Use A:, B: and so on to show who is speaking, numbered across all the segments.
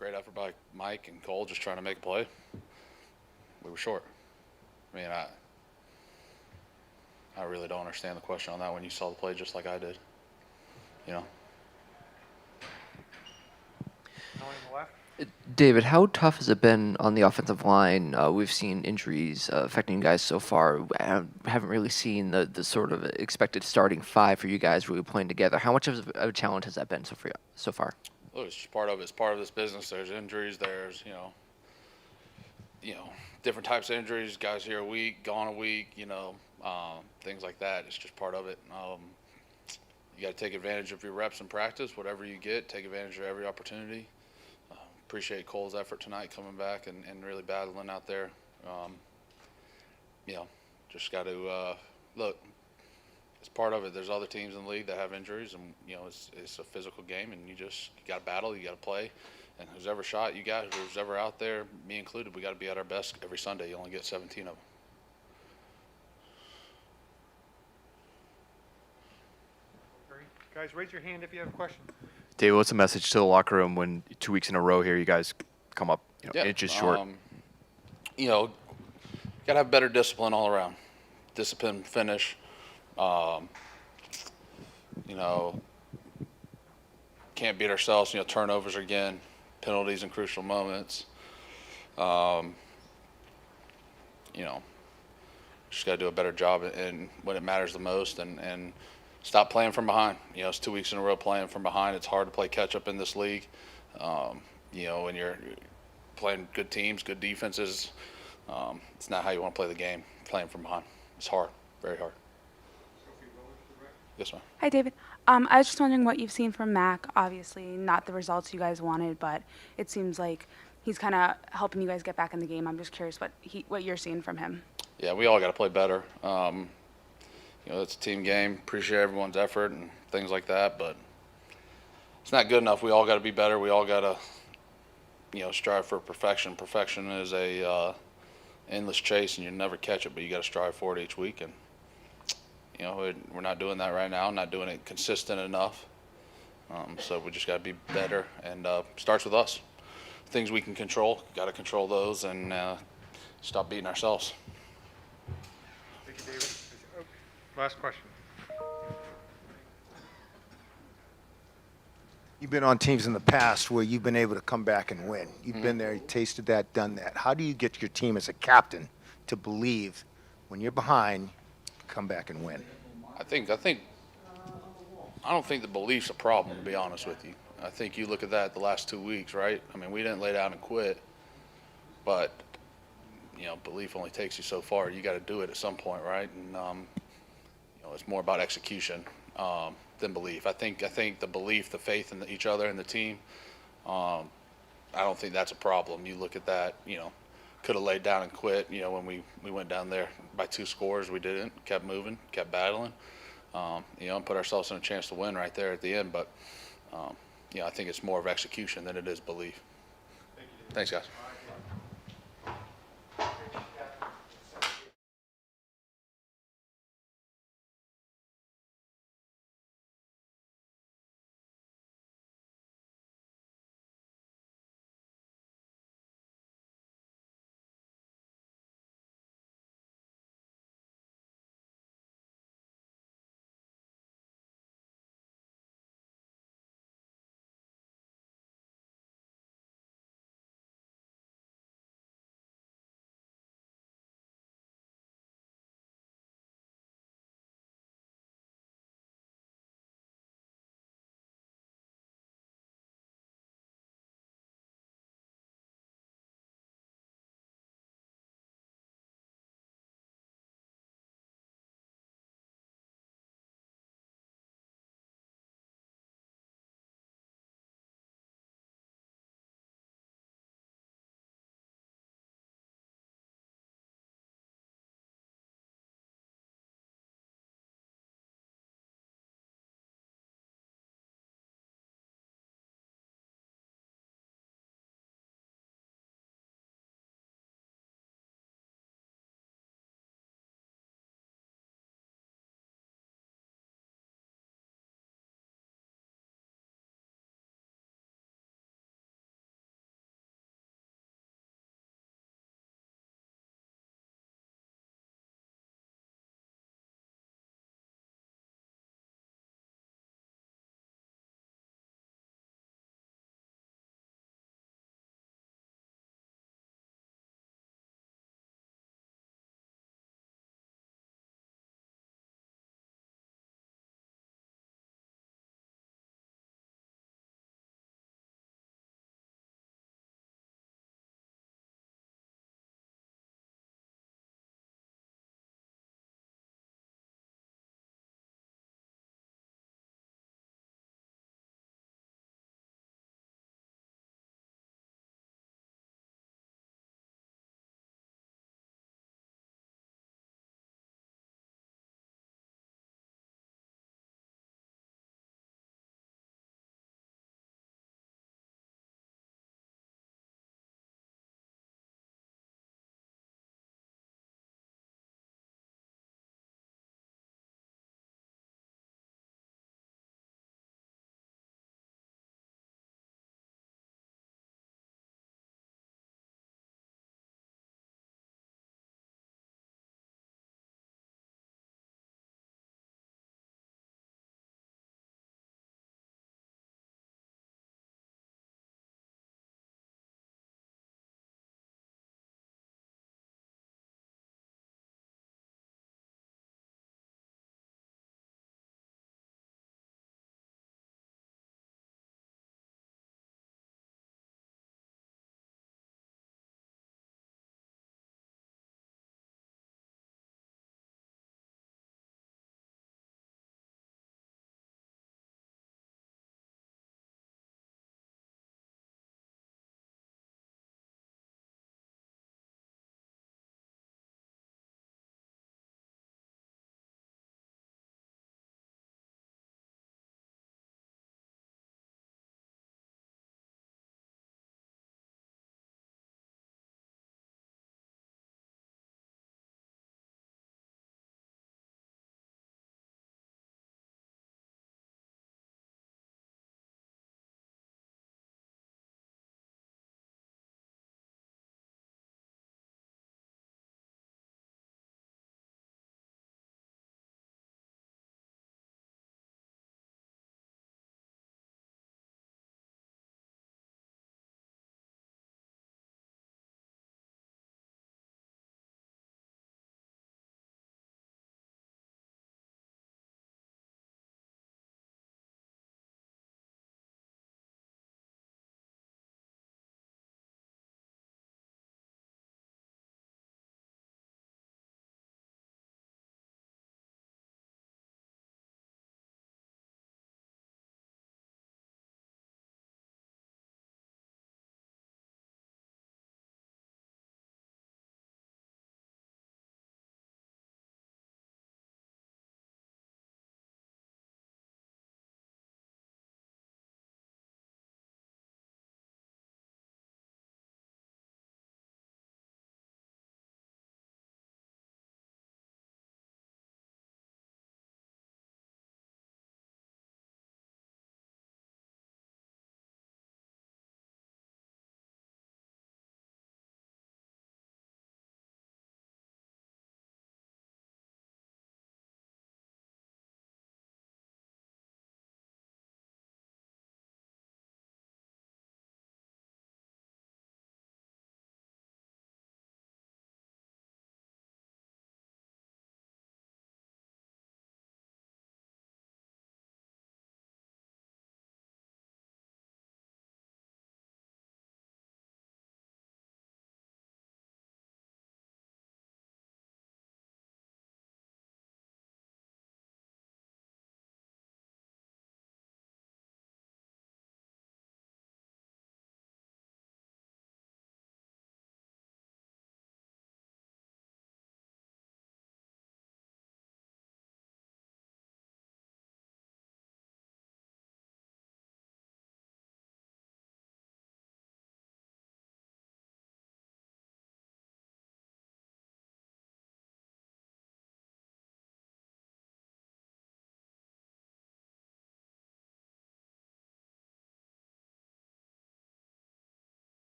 A: great effort by Mike and Cole just trying to make a play. We were short. I mean, I really don't understand the question on that when you saw the play just like I did. You know.
B: On the left.
C: David, how tough has it been on the offensive line? We've seen injuries affecting you guys so far. Haven't really seen the sort of expected starting five for you guys really playing together. How much of a challenge has that been so far?
A: Look, it's just part of it. It's part of this business. There's injuries. There's different types of injuries. Guys here a week, gone a week. Things like that. It's just part of it. You got to take advantage of your reps in practice. Whatever you get, take advantage of every opportunity. Appreciate Cole's effort tonight coming back and really battling out there. Just got to look. It's part of it. There's other teams in the league that have injuries, and it's a physical game, and you got to battle. You got to play, and who's ever shot you got, who's ever out there, me included, we got to be at our best every Sunday. You only get 17 of them.
B: Great. Guys, raise your hand if you have a question.
D: David, what's the message to the locker room when 2 weeks in a row here you guys come up inches short?
A: Got to have better discipline all around. Discipline, finish. Can't beat ourselves. Turnovers again, penalties in crucial moments. Just got to do a better job in when it matters the most and stop playing from behind. It's 2 weeks in a row playing from behind. It's hard to play catch up in this league. When you're playing good teams, good defenses, it's not how you want to play the game. Playing from behind, it's hard, very hard. Yes, ma'am.
E: Hi, David. I was just wondering what you've seen from Mac. Obviously, not the results you guys wanted, but it seems like he's kind of helping you guys get back in the game. I'm just curious what you're seeing from him.
A: Yeah, we all got to play better. It's a team game. Appreciate everyone's effort and things like that, but it's not good enough. We all got to be better. We all got to, strive for perfection. Perfection is a endless chase, and you never catch it, but you got to strive for it each week. And we're not doing that right now. Not doing it consistent enough. So we just got to be better, and starts with us. Things we can control, got to control those, and stop beating ourselves.
B: Thank you, David. Last question.
F: You've been on teams in the past where you've been able to come back and win. You've been there, you tasted that, done that. How do you get your team as a captain to believe when you're behind, come back and win?
A: I don't think the belief's a problem, to be honest with you. I think you look at that the last 2 weeks, right? I mean, we didn't lay down and quit, but belief only takes you so far. You got to do it at some point, right? And it's more about execution than belief. I think the belief, the faith in each other and the team. I don't think that's a problem. You look at that. Could have laid down and quit. When we went down there by 2 scores, we didn't. Kept moving, kept battling. And put ourselves in a chance to win right there at the end. But I think it's more of execution than it is belief. Thanks, guys.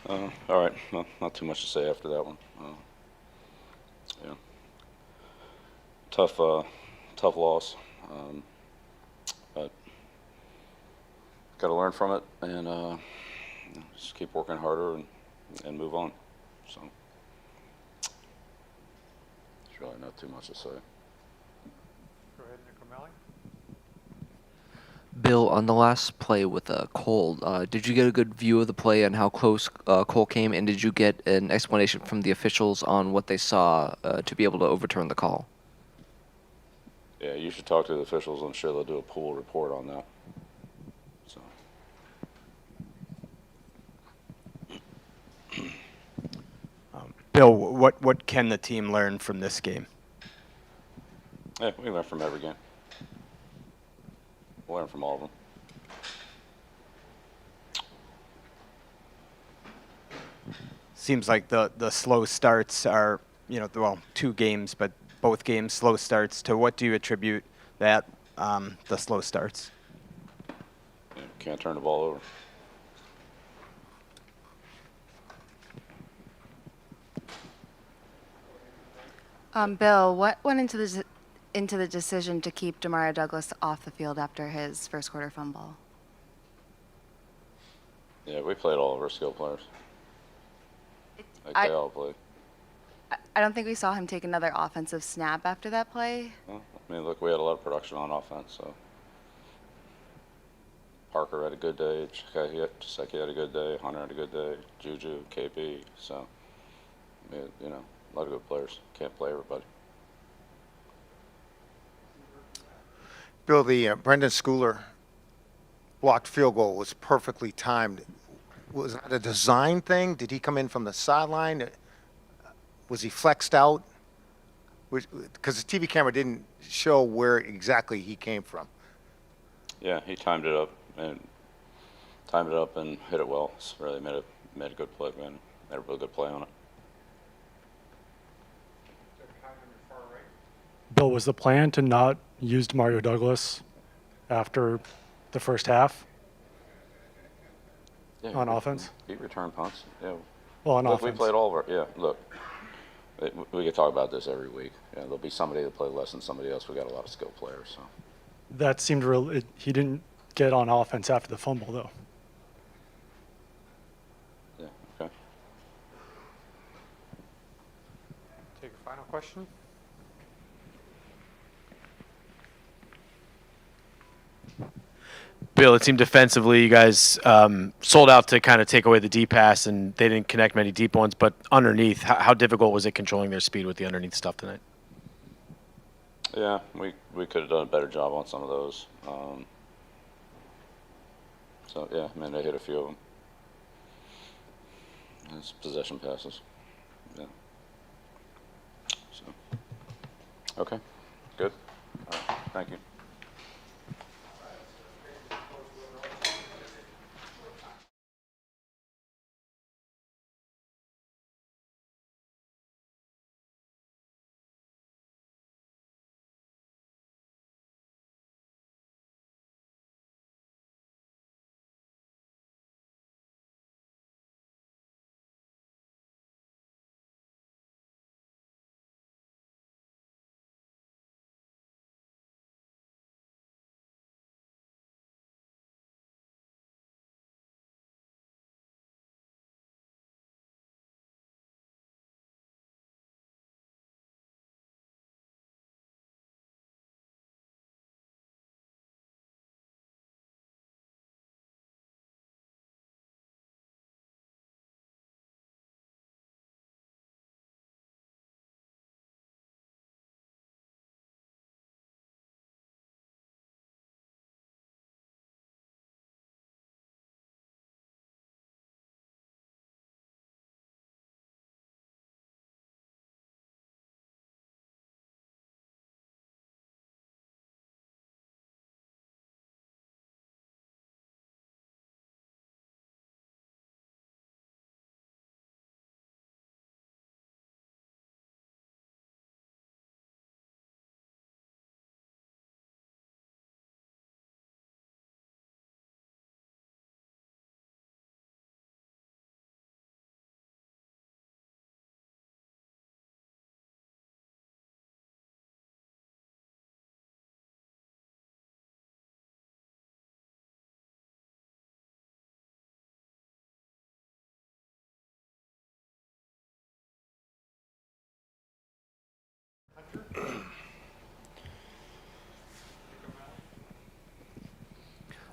G: All right. Well, not too much to say after that one. Yeah. Tough, tough loss. But got to learn from it and just keep working harder and move on. So there's really not too much to say.
B: Go ahead, Nick O'Malley.
C: Bill, on the last play with Cole, did you get a good view of the play and how close Cole came, and did you get an explanation from the officials on what they saw to be able to overturn the call?
G: Yeah, you should talk to the officials. I'm sure they'll do a pool report on that. So.
H: Bill, what can the team learn from this game?
G: Yeah, we learn from every game. We learn from all of them.
H: Seems like the slow starts are, well, 2 games, but both games slow starts. To what do you attribute that, the slow starts?
G: Yeah, can't turn the ball over.
I: Bill, what went into the decision to keep Demario Douglas off the field after his first quarter fumble?
G: Yeah, we played all of our skill players. Like
I: I-
G: they all played.
I: I don't think we saw him take another offensive snap after that play.
G: Well, I mean, look, we had a lot of production on offense, so. Parker had a good day, Chiseki had a good day, Hunter had a good day, Juju, KP, so, a lot of good players. Can't play everybody.
F: Bill, the Brendan Schooler blocked field goal was perfectly timed. Was that a design thing? Did he come in from the sideline? Was he flexed out? Because the TV camera didn't show where exactly he came from.
G: Yeah, he timed it up and hit it well. It's really made a good play, man. Made a real good play on it.
J: Bill, was the plan to not use Demario Douglas after the first half
G: Yeah,
J: on offense?
G: He returned punts. Yeah.
J: Well, on
G: Look,
J: offense.
G: we played all of our. Yeah, look. We could talk about this every week. Yeah, there'll be somebody that played less than somebody else. We got a lot of skilled players, so.
J: That seemed real. He didn't get on offense after the fumble, though.
G: Yeah. Okay.
B: Take a final question.
K: Bill, it seemed defensively you guys sold out to kind of take away the deep pass, and they didn't connect many deep ones. But underneath, how difficult was it controlling their speed with the underneath stuff tonight?
G: Yeah, we could have done a better job on some of those. So yeah, I mean they hit a few of them. It's possession passes. Yeah. So. Okay. Good. Thank you.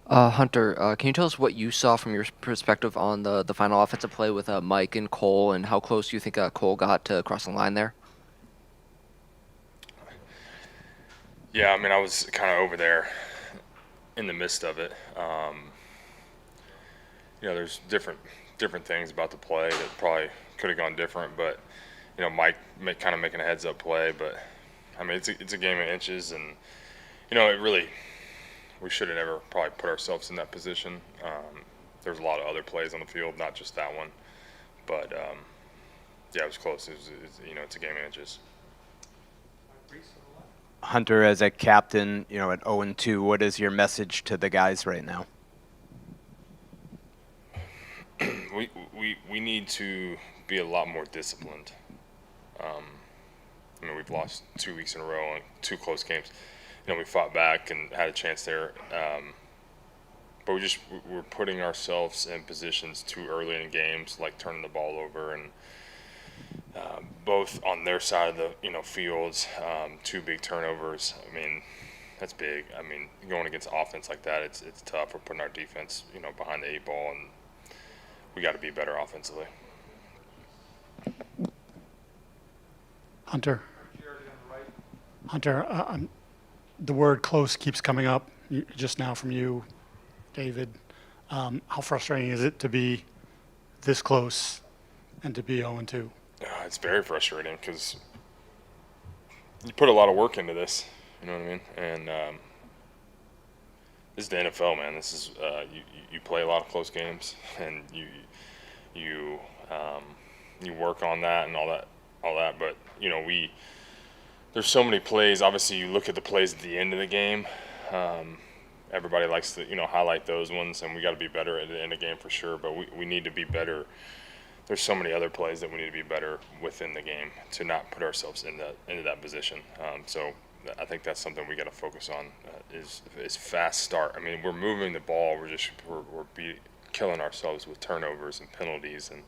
C: Hunter, can you tell us what you saw from your perspective on the final offensive play with Mike and Cole, and how close you think Cole got to cross the line there?
L: Yeah, I mean, I was kind of over there in the midst of it. There's different things about the play that probably could have gone different, but Mike kind of making a heads-up play. But I mean, it's a game of inches, and it really we should have never probably put ourselves in that position. There's a lot of other plays on the field, not just that one, but yeah, it was close. It's a game of inches.
H: Hunter, as a captain, at 0-2, what is your message to the guys right now?
L: We need to be a lot more disciplined. I mean, we've lost 2 weeks in a row and 2 close games. We fought back and had a chance there, but we're putting ourselves in positions too early in games, like turning the ball over, and both on their side of the fields, 2 big turnovers. I mean, that's big. I mean, going against offense like that, it's tough. We're putting our defense behind the 8 ball, and we got to be better offensively.
J: Hunter, the word close keeps coming up just now from you, David. How frustrating is it to be this close and to be 0-2?
L: It's very frustrating because you put a lot of work into this. You know what I mean? And this is the NFL, man. This is you play a lot of close games, and you work on that and all that. But there's so many plays. Obviously, you look at the plays at the end of the game. Everybody likes to highlight those ones, and we got to be better at the end of the game for sure. But we need to be better. There's so many other plays that we need to be better within the game to not put ourselves into that position. So I think that's something we got to focus on is fast start. I mean, we're moving the ball. We're killing ourselves with turnovers and penalties and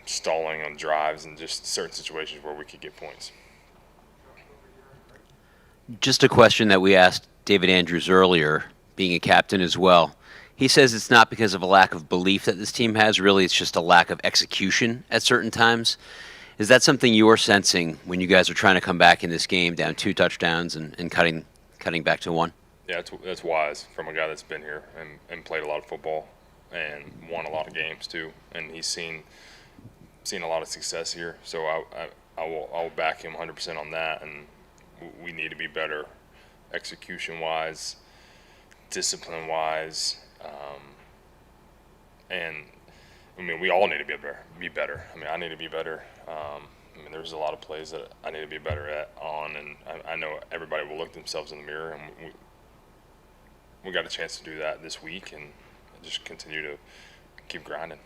L: stalling on drives and just certain situations where we could get points.
M: Just a question that we asked David Andrews earlier, being a captain as well. He says it's not because of a lack of belief that this team has. Really, it's just a lack of execution at certain times. Is that something you're sensing when you guys are trying to come back in this game down 2 touchdowns and cutting back to 1?
L: Yeah, that's wise from a guy that's been here and played a lot of football and won a lot of games too. And he's seen a lot of success here. So I will back him 100% on that. And we need to be better execution-wise, discipline-wise, and I mean we all need to be better. I mean I need to be better. I mean there's a lot of plays that I need to be better and I know everybody will look themselves in the mirror, and we got a chance to do that this week and just continue to keep grinding.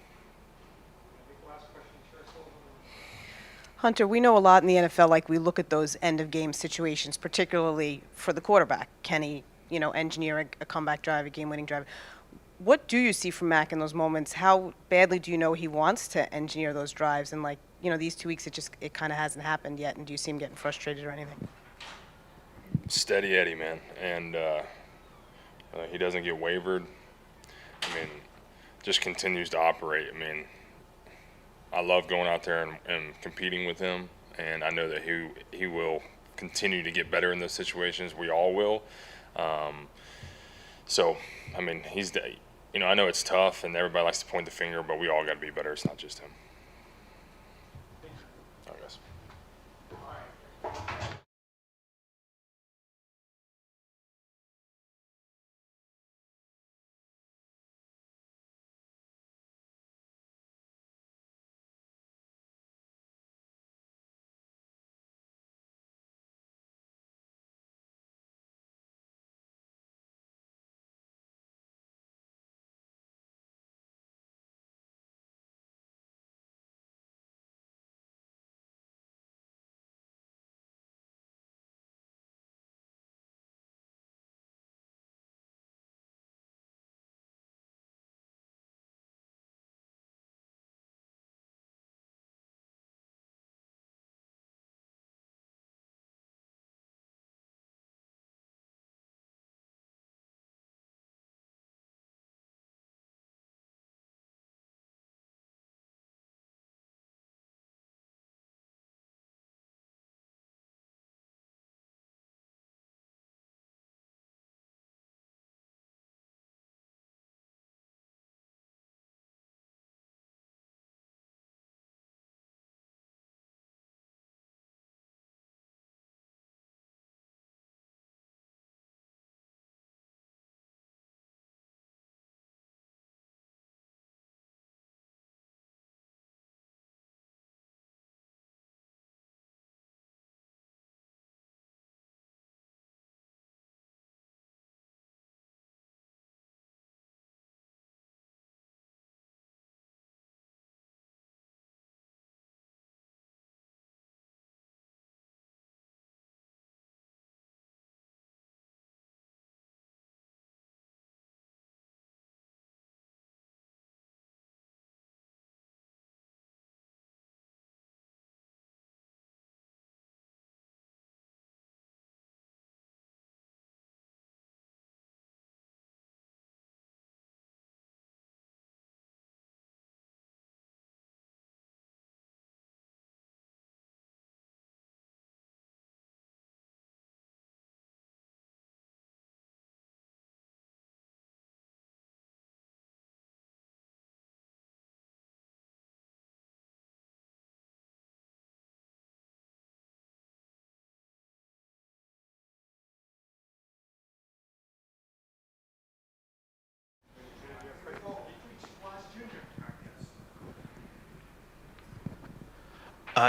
N: Hunter, we know a lot in the NFL, like we look at those end-of-game situations, particularly for the quarterback. Can he, engineer a comeback drive, a game-winning drive? What do you see from Mac in those moments? How badly do you know he wants to engineer those drives? And, these 2 weeks, it kind of hasn't happened yet. And do you see him getting frustrated or anything?
L: Steady Eddie, man. And he doesn't get wavered. I mean, just continues to operate. I mean, I love going out there and competing with him, and I know that he will continue to get better in those situations. We all will. So, I mean, I know it's tough, and everybody likes to point the finger, but we all got to be better. It's not just him.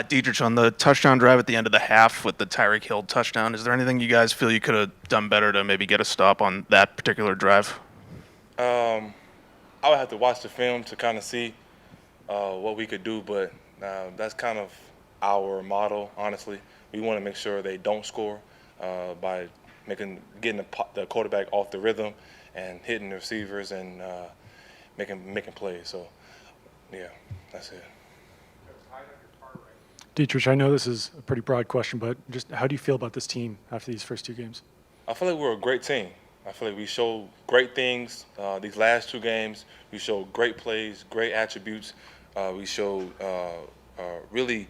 O: Dietrich, on the touchdown drive at the end of the half with the Tyreek Hill touchdown, is there anything you guys feel you could have done better to maybe get a stop on that particular drive?
L: I would have to watch the film to kind of see what we could do, but that's kind of our motto, honestly. We want to make sure they don't score by getting the quarterback off the rhythm and hitting the receivers and making plays. So, yeah, that's it.
J: Dietrich, I know this is a pretty broad question, but just how do you feel about this team after these first two games?
L: I feel like we're a great team. I feel like we showed great things these last two games. We showed great plays, great attributes. We showed really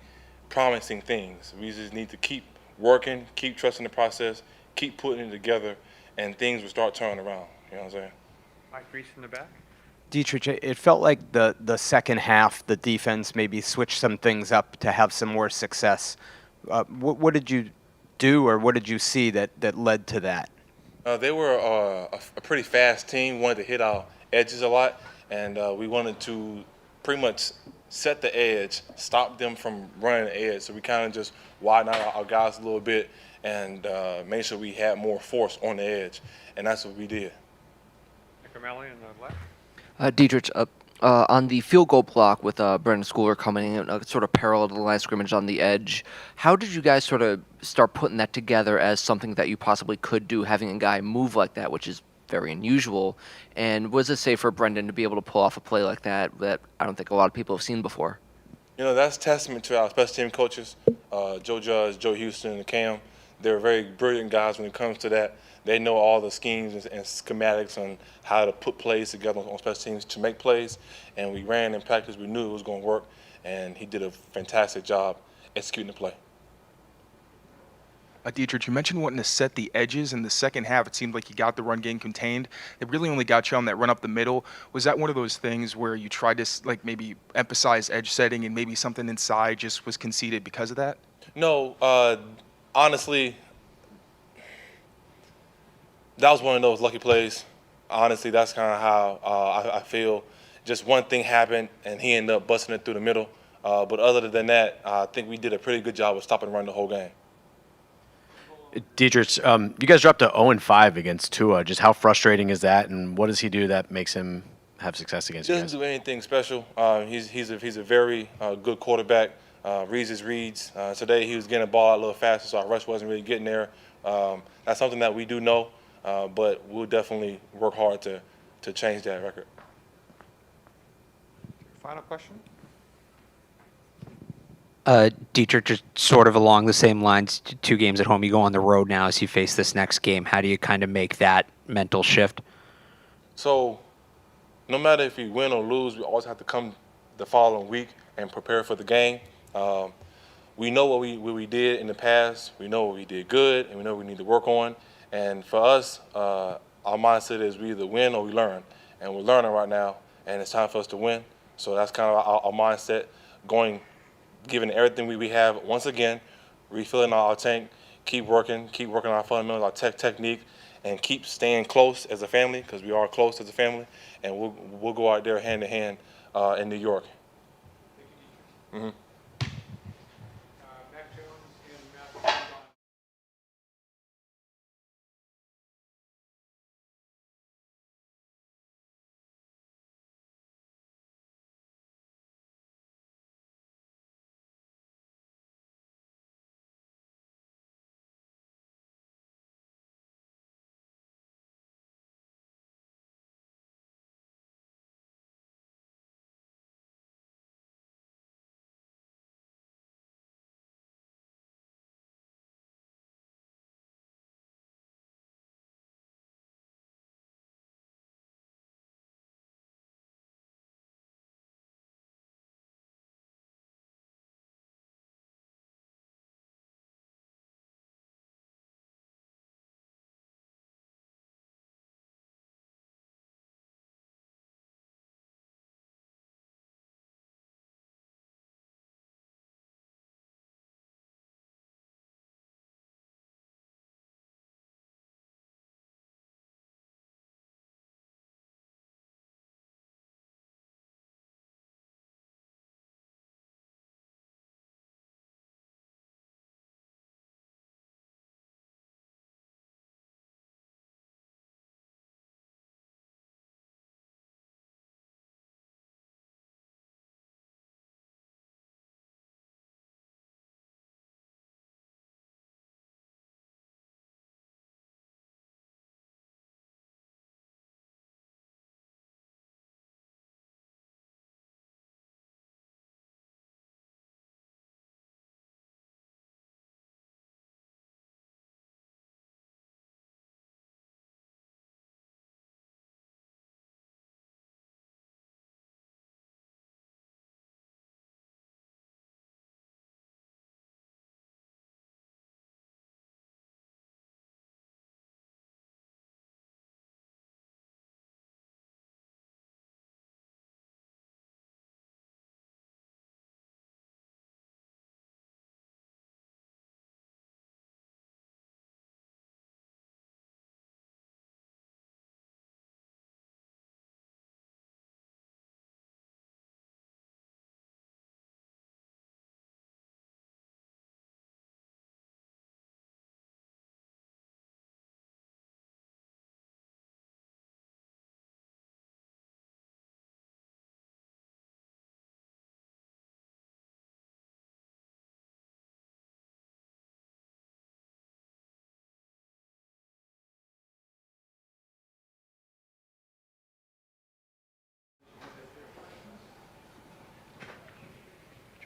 L: promising things. We just need to keep working, keep trusting the process, keep putting it together, and things will start turning around. You know what I'm saying?
B: Mike Reese in the back.
H: Dietrich, it felt like the second half, the defense maybe switched some things up to have some more success. What did you do, or what did you see that led to that?
L: They were a pretty fast team. We wanted to hit our edges a lot, and we wanted to pretty much set the edge, stop them from running the edge. So we kind of just widened out our guys a little bit and made sure we had more force on the edge, and that's what we did.
B: Nicomelli in the left.
C: Dietrich, on the field goal block with Brendan Schooler coming in, sort of parallel to the line of scrimmage on the edge, how did you guys sort of start putting that together as something that you possibly could do, having a guy move like that, which is very unusual? And what does it say for Brendan to be able to pull off a play like that I don't think a lot of people have seen before?
L: You know, that's testament to our special team coaches, Joe Judge, Joe Houston, and Cam. They're very brilliant guys when it comes to that. They know all the schemes and schematics on how to put plays together on special teams to make plays. And we ran in practice. We knew it was going to work, and he did a fantastic job executing the play.
O: Dietrich, you mentioned wanting to set the edges in the second half. It seemed like you got the run game contained. It really only got you on that run up the middle. Was that one of those things where you tried to maybe emphasize edge setting and maybe something inside just was conceded because of that?
L: No, honestly, that was one of those lucky plays. Honestly, that's kind of how I feel. Just one thing happened, and he ended up busting it through the middle. But other than that, I think we did a pretty good job of stopping and running the whole game.
K: Dietrich, you guys dropped to 0-5 against Tua. Just how frustrating is that, and what does he do that makes him have success against
L: He
K: you guys?
L: doesn't do anything special. He's a very good quarterback. Reads his reads. Today he was getting the ball out a little faster, so our rush wasn't really getting there. That's something that we do know, but we'll definitely work hard to change that record.
B: Final question.
P: Dietrich, just sort of along the same lines, 2 games at home, you go on the road now as you face this next game. How do you kind of make that mental shift?
L: So no matter if we win or lose, we always have to come the following week and prepare for the game. We know what we did in the past. We know what we did good, and we know what we need to work on. And for us, our mindset is we either win or we learn. And we're learning right now, and it's time for us to win. So that's kind of our mindset, giving everything we have once again, refilling our tank, keep working our fundamentals, our technique, and keep staying close as a family, because we are close as a family, and we'll go out there hand to hand in New York. Mm-hmm.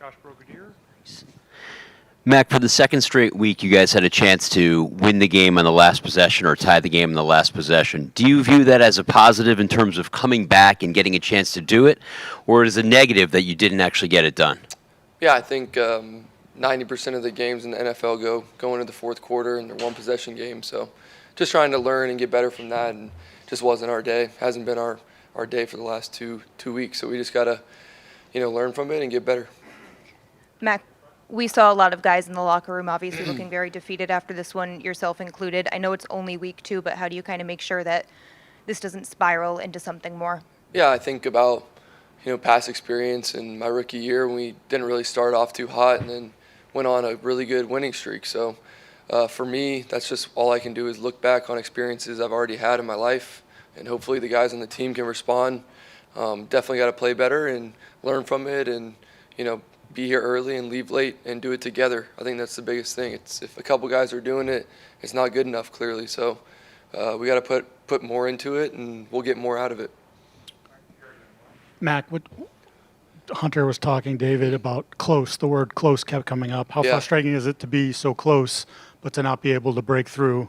B: Josh Brigadier.
M: Mac, for the second straight week, you guys had a chance to win the game on the last possession or tie the game in the last possession. Do you view that as a positive in terms of coming back and getting a chance to do it, or is it a negative that you didn't actually get it done?
Q: Yeah, I think 90% of the games in the NFL go into the fourth quarter, and they're one-possession games. So just trying to learn and get better from that, and just wasn't our day. Hasn't been our day for the last two weeks. So we just got to, learn from it and get better.
R: Mac, we saw a lot of guys in the locker room obviously looking very defeated after this one, yourself included. I know it's only week 2, but how do you kind of make sure that this doesn't spiral into something more?
Q: Yeah, I think about, past experience in my rookie year when we didn't really start off too hot and then went on a really good winning streak. So for me, that's just all I can do is look back on experiences I've already had in my life, and hopefully the guys on the team can respond. Definitely got to play better and learn from it, and, be here early and leave late and do it together. I think that's the biggest thing. It's if a couple guys are doing it, it's not good enough, clearly. So we got to put more into it, and we'll get more out of it.
J: Mac, what Hunter was talking, David, about close. The word close kept coming up. How frustrating is it to be so close, but to not be able to break through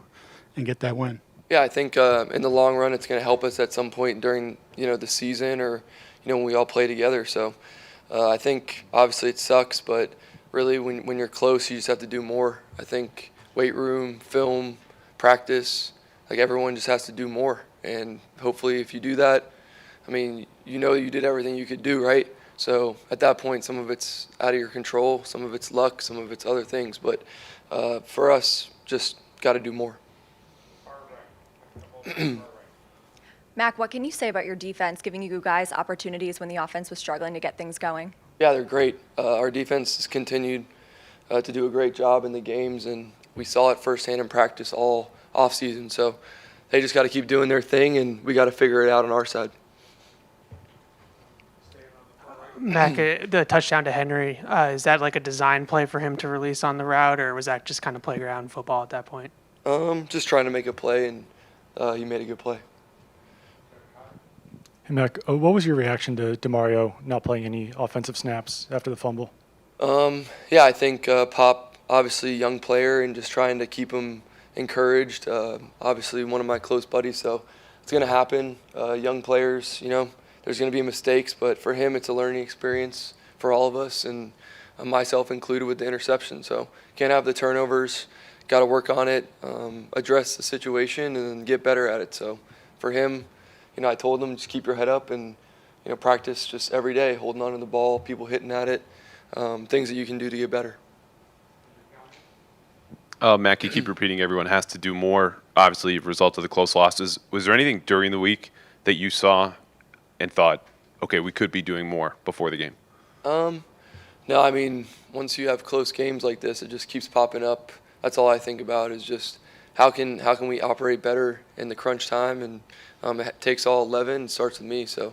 J: and get that win?
Q: Yeah, I think in the long run, it's going to help us at some point during the season, or when we all play together. So I think obviously it sucks, but really when you're close, you just have to do more. I think weight room, film, practice, like everyone just has to do more. And hopefully if you do that, I mean, you did everything you could do, right? So at that point, some of it's out of your control, some of it's luck, some of it's other things. But for us, just got to do more.
S: Mac, what can you say about your defense, giving you guys opportunities when the offense was struggling to get things going?
Q: Yeah, they're great. Our defense has continued to do a great job in the games, and we saw it firsthand in practice all offseason. So they just got to keep doing their thing, and we got to figure it out on our side.
T: Mac, the touchdown to Henry, is that like a design play for him to release on the route, or was that just kind of playground football at that point?
Q: Just trying to make a play, and he made a good play.
U: Hey, Mac, what was your reaction to DeMario not playing any offensive snaps after the fumble?
Q: Yeah, I think Pop, obviously a young player, and just trying to keep him encouraged. Obviously one of my close buddies, so it's going to happen. Young players, there's going to be mistakes, but for him it's a learning experience for all of us, and myself included with the interception. So can't have the turnovers, got to work on it, address the situation, and then get better at it. So for him, I told him just keep your head up and practice just every day, holding on to the ball, people hitting at it, things that you can do to get better.
V: Mac, you keep repeating everyone has to do more, obviously, as a result of the close losses. Was there anything during the week that you saw and thought, okay, we could be doing more before the game?
Q: No, I mean, once you have close games like this, it just keeps popping up. That's all I think about is just how can we operate better in the crunch time, and it takes all 11 and starts with me. So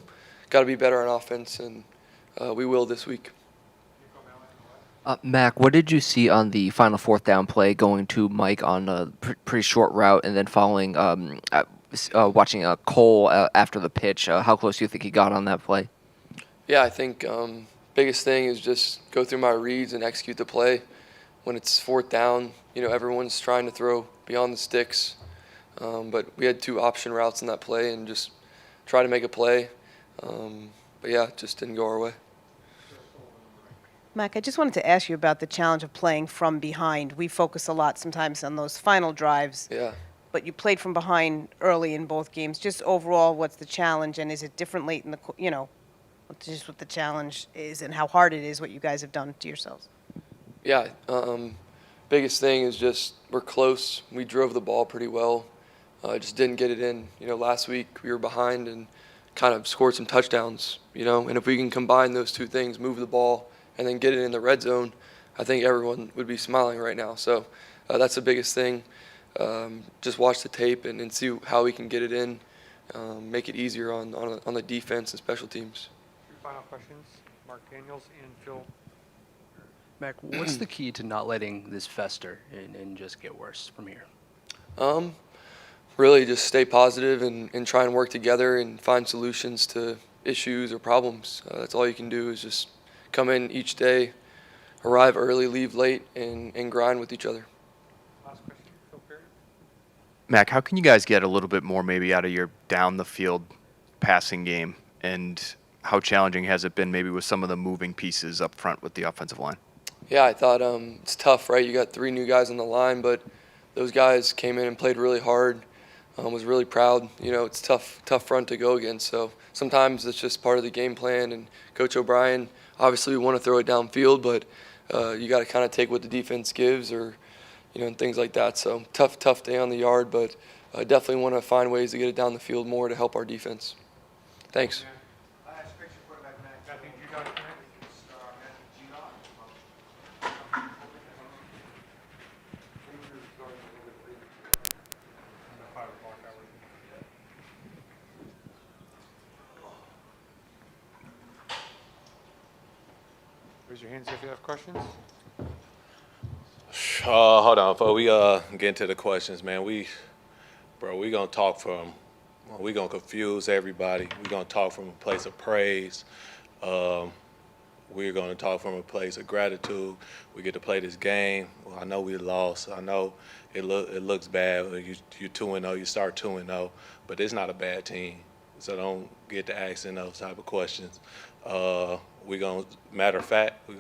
Q: got to be better on offense, and we will this week.
C: Mac, what did you see on the final fourth down play going to Mike on a pretty short route and then following, watching Cole after the pitch? How close do you think he got on that play?
Q: Yeah, I think biggest thing is just go through my reads and execute the play. When it's fourth down, everyone's trying to throw beyond the sticks. But we had 2 option routes in that play and just try to make a play. But yeah, it just didn't go our way.
N: Mac, I just wanted to ask you about the challenge of playing from behind. We focus a lot sometimes on those final drives.
Q: Yeah.
N: But you played from behind early in both games. Just overall, what's the challenge, and is it different late in the, just what the challenge is and how hard it is, what you guys have done to yourselves?
Q: Yeah, biggest thing is just we're close. We drove the ball pretty well. Just didn't get it in. Last week we were behind and kind of scored some touchdowns, and if we can combine those 2 things, move the ball and then get it in the red zone, I think everyone would be smiling right now. So that's the biggest thing. Just watch the tape and see how we can get it in, make it easier on the defense and special teams.
B: 3 final questions, Mark Daniels and Phil.
W: Mac, what's the key to not letting this fester and just get worse from here?
Q: Really just stay positive and try and work together and find solutions to issues or problems. That's all you can do is just come in each day, arrive early, leave late, and grind with each other.
B: Last question, Phil Perry.
A: Mac, how can you guys get a little bit more maybe out of your down the field passing game, and how challenging has it been maybe with some of the moving pieces up front with the offensive line?
Q: Yeah, I thought it's tough, right? You got 3 new guys on the line, but those guys came in and played really hard. Was really proud. You know, it's tough front to go against. So sometimes it's just part of the game plan. And Coach O'Brien, obviously we want to throw it downfield, but you got to kind of take what the defense gives, or and things like that. So tough day on the yard, but definitely want to find ways to get it down the field more to help our defense. Thanks.
B: Raise your hands if you have questions.
D: Hold on, before we get into the questions, man. We gonna talk from, we gonna confuse everybody. We gonna talk from a place of praise. We're gonna talk from a place of gratitude. We get to play this game. Well, I know we lost. I know it looks bad. You 2-0. You start 2-0, but it's not a bad team. So don't get to asking those type of questions. We're gonna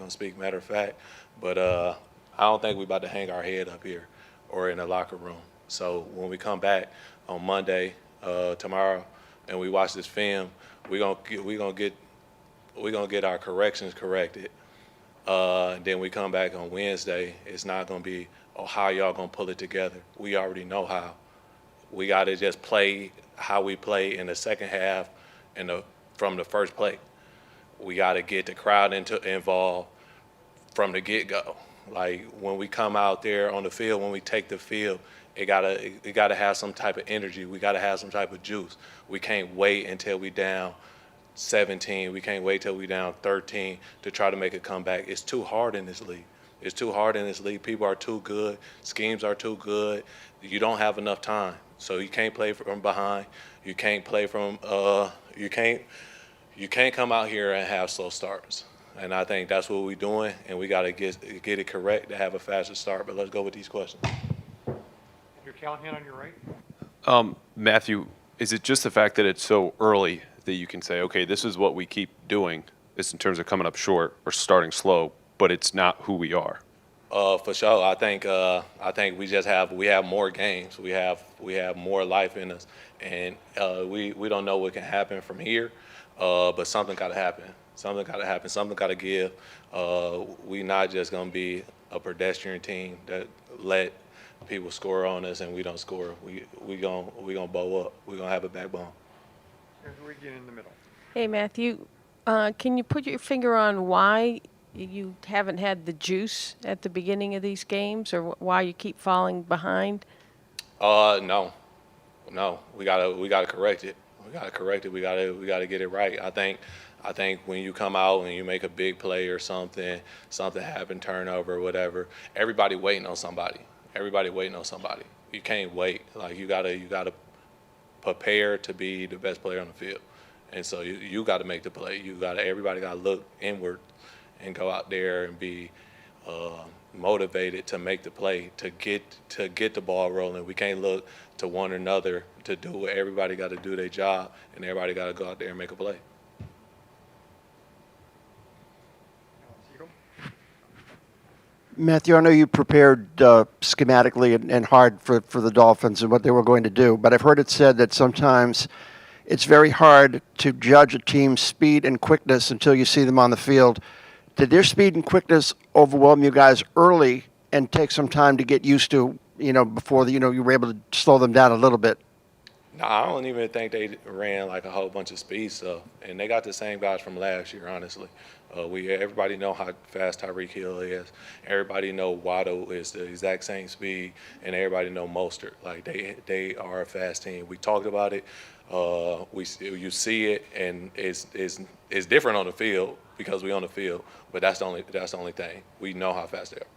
D: speak matter of fact, but I don't think we're about to hang our head up here or in the locker room. So when we come back on Monday, tomorrow, and we watch this film, we're gonna get our corrections corrected. Then we come back on Wednesday. It's not gonna be, oh, how y'all gonna pull it together? We already know how. We gotta just play how we play in the second half from the first play. We gotta get the crowd involved from the get-go. Like when we come out there on the field, when we take the field, it gotta have some type of energy. We gotta have some type of juice. We can't wait until we down 17. We can't wait till we down 13 to try to make a comeback. It's too hard in this league. It's too hard in this league. People are too good. Schemes are too good. You don't have enough time. So you can't play from behind. You can't play from. You can't come out here and have slow starts. And I think that's what we're doing, and we got to get it correct to have a faster start. But let's go with these questions.
B: Andrew Callahan on your right.
V: Matthew, is it just the fact that it's so early that you can say, okay, this is what we keep doing, this in terms of coming up short or starting slow, but it's not who we are?
D: For sure. I think we have more games. We have more life in us, and we don't know what can happen from here. But something got to happen. Something got to happen. Something got to give. We not just gonna be a pedestrian team that let people score on us and we don't score. We gonna bow up. We gonna have a backbone.
B: Here's where we get in the middle.
E: Hey, Matthew, can you put your finger on why you haven't had the juice at the beginning of these games, or why you keep falling behind?
D: No. We gotta correct it. We gotta correct it. We gotta get it right. I think when you come out and you make a big play or something happened, turnover, whatever, everybody waiting on somebody. You can't wait. Like you gotta prepare to be the best player on the field. And so you got to make the play. Everybody got to look inward and go out there and be motivated to make the play, to get the ball rolling. We can't look to one another to do it. Everybody got to do their job, and everybody got to go out there and make a play.
X: Matthew, I know you prepared schematically and hard for the Dolphins and what they were going to do, but I've heard it said that sometimes it's very hard to judge a team's speed and quickness until you see them on the field. Did their speed and quickness overwhelm you guys early and take some time to get used to, before you were able to slow them down a little bit?
D: No, I don't even think they ran like a whole bunch of speed stuff, and they got the same guys from last year, honestly. Everybody know how fast Tyreek Hill is. Everybody know Waddle is the exact same speed, and everybody know Mostert. Like they are a fast team. We talked about it. You see it, and it's different on the field because we on the field. But that's the only thing. We know how fast they are.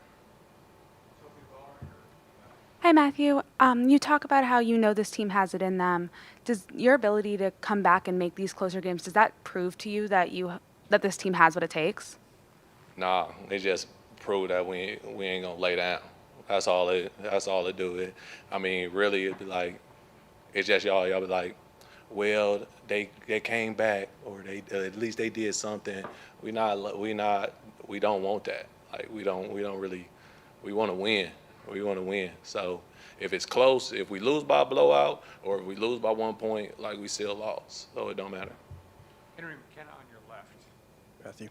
Y: Hi, Matthew. You talk about how this team has it in them. Does your ability to come back and make these closer games, does that prove to you that this team has what it takes?
D: Nah, it just prove that we ain't gonna lay down. That's all it do. I mean, really, it'd be like, it's just y'all be like, well, they came back, or they at least they did something. We don't want that. Like we don't really. We want to win. We want to win. So if it's close, if we lose by a blowout, or if we lose by 1 point, like we still lost. So it don't matter.
B: Henry McKenna on your left.
F: Matthew.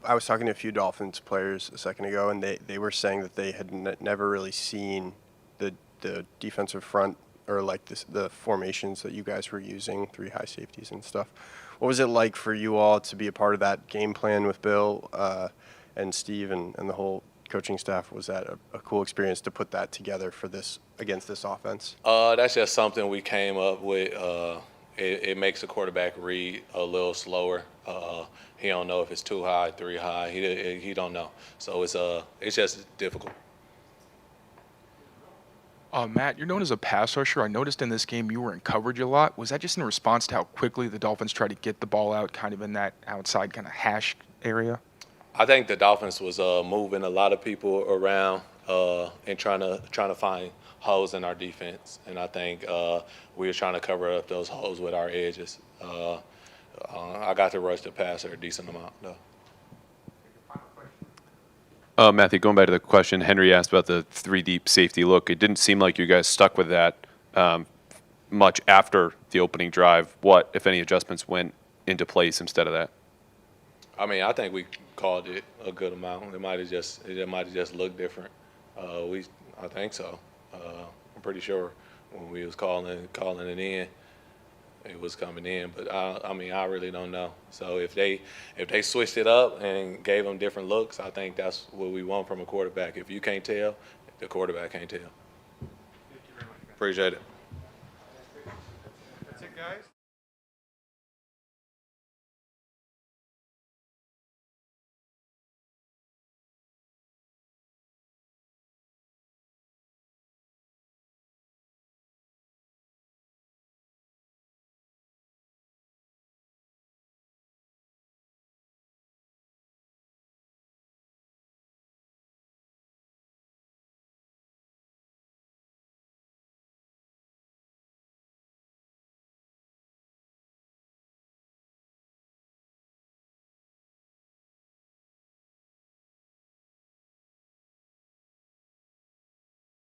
F: I was talking to a few Dolphins players a second ago, and they were saying that they had never really seen the defensive front, or like the formations that you guys were using, 3 high safeties and stuff. What was it like for you all to be a part of that game plan with Bill and Steve and the whole coaching staff? Was that a cool experience to put that together for this against this offense?
D: That's just something we came up with. It makes the quarterback read a little slower. He don't know if it's 2 high, 3 high. He don't know. So it's just difficult.
G: Matt, you're known as a pass rusher. I noticed in this game you were in coverage a lot. Was that just in response to how quickly the Dolphins tried to get the ball out, kind of in that outside kind of hash area?
D: I think the Dolphins was moving a lot of people around and trying to find holes in our defense, and I think we were trying to cover up those holes with our edges. I got to rush the passer a decent amount, though.
V: Matthew, going back to the question Henry asked about the 3 deep safety look, it didn't seem like you guys stuck with that much after the opening drive. What, if any, adjustments went into place instead of that?
D: I mean, I think we called it a good amount. It might have just looked different. I think so. I'm pretty sure when we was calling it in, it was coming in. But I mean, I really don't know. So if they switched it up and gave them different looks, I think that's what we want from a quarterback. If you can't tell, the quarterback can't tell. Appreciate it.
B: That's it, guys.